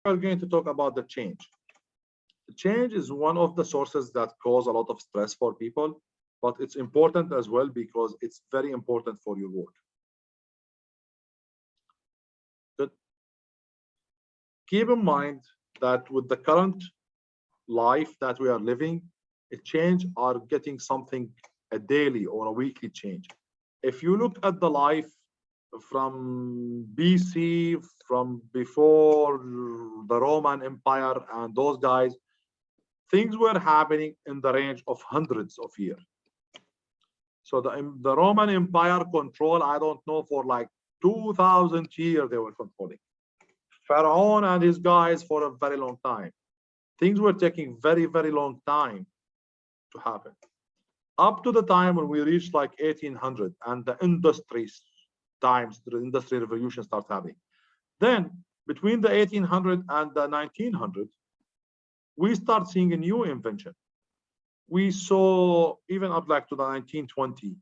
we're going to talk about the change. The change is one of the sources that cause a lot of stress for people, but it's important as well because it's very important for your work. But keep in mind that with the current life that we are living, a change are getting something a daily or a weekly change. If you look at the life from BC, from before the Roman Empire and those guys, things were happening in the range of hundreds of years. So the Roman Empire control, I don't know, for like 2,000 years they were controlling. Pharaoh and his guys for a very long time. Things were taking very, very long time to happen. Up to the time when we reached like 1800 and the industries times, the industry revolution starts happening. Then between the 1800 and the 1900, we start seeing a new invention. We saw even up like to the 1920,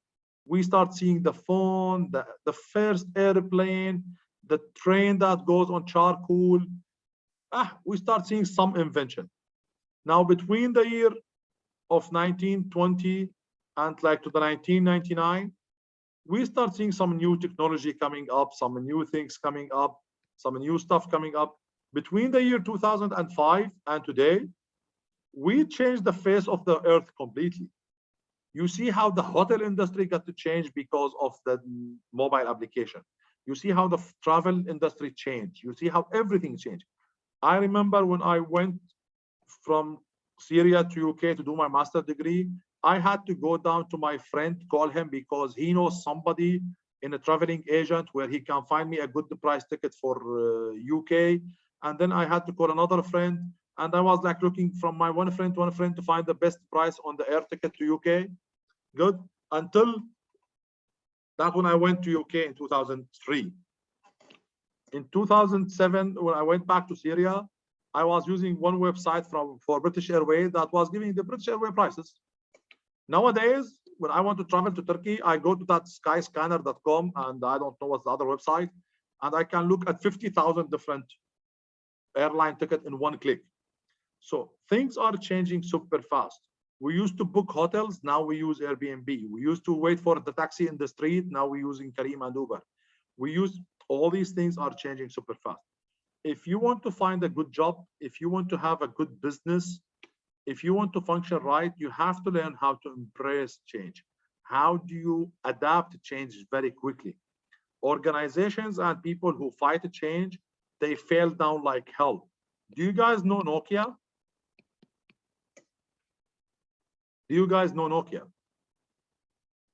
we start seeing the phone, the first airplane, the train that goes on charcoal. We start seeing some invention. Now between the year of 1920 and like to the 1999, we start seeing some new technology coming up, some new things coming up, some new stuff coming up. Between the year 2005 and today, we changed the face of the earth completely. You see how the hotel industry got to change because of the mobile application. You see how the travel industry changed. You see how everything changed. I remember when I went from Syria to UK to do my master's degree, I had to go down to my friend, call him because he knows somebody in a traveling agent where he can find me a good price ticket for UK. And then I had to call another friend. And I was like looking from my one friend to one friend to find the best price on the air ticket to UK. Good. Until that when I went to UK in 2003. In 2007, when I went back to Syria, I was using one website for British Airways that was giving the British Airways prices. Nowadays, when I want to travel to Turkey, I go to that skyscanner.com and I don't know what's the other website, and I can look at 50,000 different airline tickets in one click. So things are changing super fast. We used to book hotels, now we use Airbnb. We used to wait for the taxi in the street, now we're using Careem and Uber. We use all these things are changing super fast. If you want to find a good job, if you want to have a good business, if you want to function right, you have to learn how to embrace change. How do you adapt to change very quickly? Organizations and people who fight a change, they fail down like hell. Do you guys know Nokia? Do you guys know Nokia?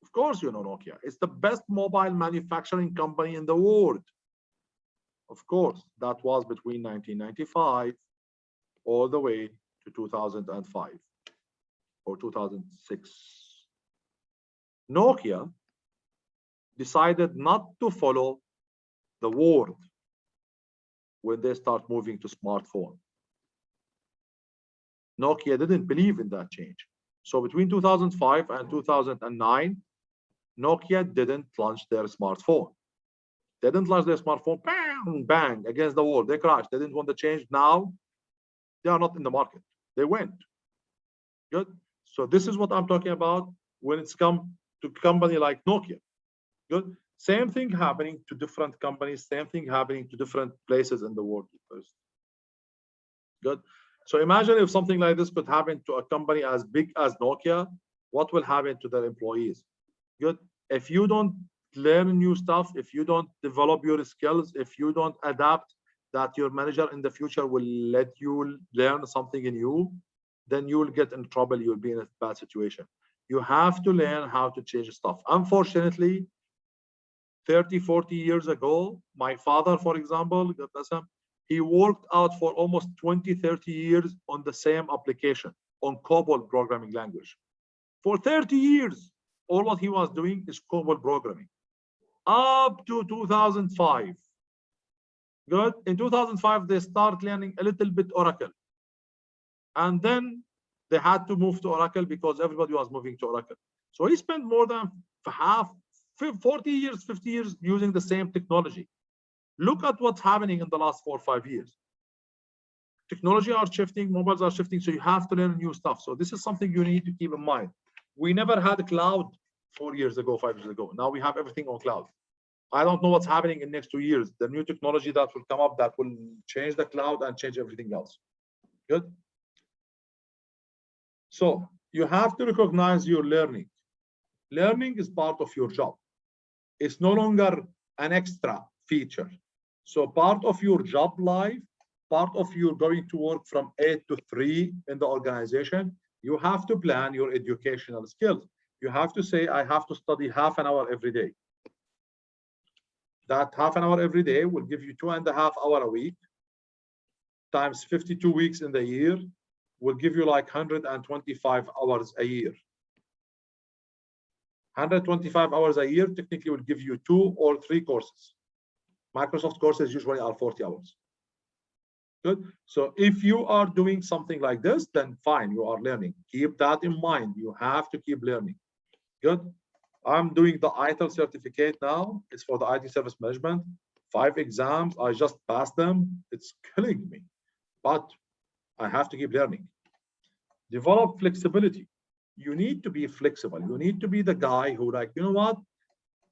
Of course you know Nokia. It's the best mobile manufacturing company in the world. Of course, that was between 1995 all the way to 2005 or 2006. Nokia decided not to follow the world when they start moving to smartphone. Nokia didn't believe in that change. So between 2005 and 2009, Nokia didn't launch their smartphone. They didn't launch their smartphone, bang, bang, against the wall. They crashed. They didn't want the change. Now, they are not in the market. They went. Good. So this is what I'm talking about when it's come to company like Nokia. Good. Same thing happening to different companies. Same thing happening to different places in the world. Good. So imagine if something like this could happen to a company as big as Nokia, what will happen to their employees? Good. If you don't learn new stuff, if you don't develop your skills, if you don't adapt, that your manager in the future will let you learn something new, then you will get in trouble. You'll be in a bad situation. You have to learn how to change stuff. Unfortunately, 30, 40 years ago, my father, for example, he worked out for almost 20, 30 years on the same application, on COBOL programming language. For 30 years, all what he was doing is COBOL programming. Up to 2005. Good. In 2005, they start learning a little bit Oracle. And then they had to move to Oracle because everybody was moving to Oracle. So he spent more than 40 years, 50 years using the same technology. Look at what's happening in the last 4 or 5 years. technology are shifting, mobiles are shifting, so you have to learn new stuff. So this is something you need to keep in mind. We never had a cloud 4 years ago, 5 years ago. Now we have everything on cloud. I don't know what's happening in next 2 years. The new technology that will come up that will change the cloud and change everything else. Good. So you have to recognize your learning. Learning is part of your job. It's no longer an extra feature. So part of your job life, part of you going to work from 8 to 3 in the organization, you have to plan your educational skills. You have to say, I have to study half an hour every day. That half an hour every day will give you 2.5 hours a week times 52 weeks in the year will give you like 125 hours a year. 125 hours a year technically will give you 2 or 3 courses. Microsoft courses usually are 40 hours. Good. So if you are doing something like this, then fine, you are learning. Keep that in mind. You have to keep learning. Good. I'm doing the ITIL certificate now. It's for the IT service management. 5 exams. I just passed them. It's killing me, but I have to keep learning. Develop flexibility. You need to be flexible. You need to be the guy who, like, you know what?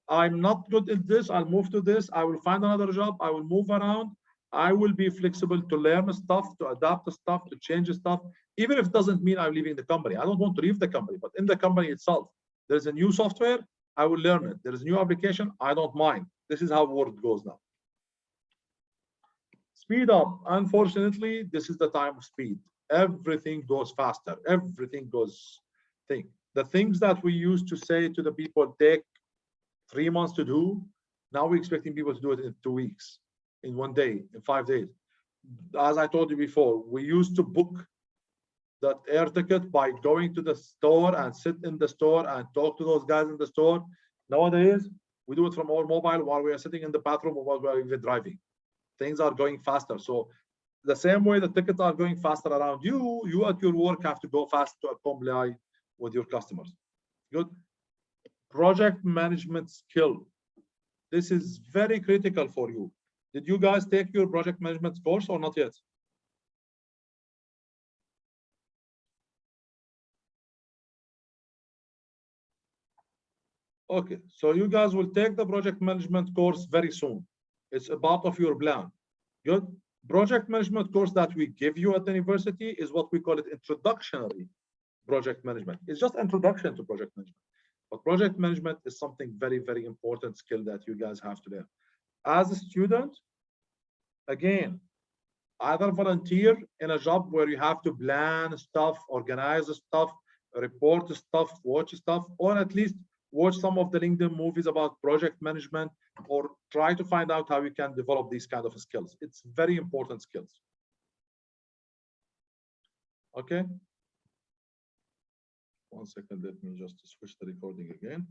I'm not good at this. I'll move to this. I will find another job. I will move around. I will be flexible to learn stuff, to adapt the stuff, to change stuff, even if it doesn't mean I'm leaving the company. I don't want to leave the company, but in the company itself, there's a new software, I will learn it. There is a new application, I don't mind. This is how the world goes now. Speed up. Unfortunately, this is the time of speed. Everything goes faster. Everything goes thing. The things that we used to say to the people take 3 months to do, now we're expecting people to do it in 2 weeks, in 1 day, in 5 days. As I told you before, we used to book that air ticket by going to the store and sit in the store and talk to those guys in the store. Nowadays, we do it from our mobile while we are sitting in the bathroom or while we are even driving. Things are going faster. So the same way the tickets are going faster around you, you at your work have to go fast to comply with your customers. Good. Project management skill. This is very critical for you. Did you guys take your project management course or not yet? Okay, so you guys will take the project management course very soon. It's a part of your plan. Good. Project management course that we give you at the university is what we call it introductory project management. It's just introduction to project management. But project management is something very, very important skill that you guys have to learn. As a student, again, either volunteer in a job where you have to plan stuff, organize stuff, report stuff, watch stuff, or at least watch some of the LinkedIn movies about project management, or try to find out how you can develop these kind of skills. It's very important skills. Okay. 1 second, let me just switch the recording again.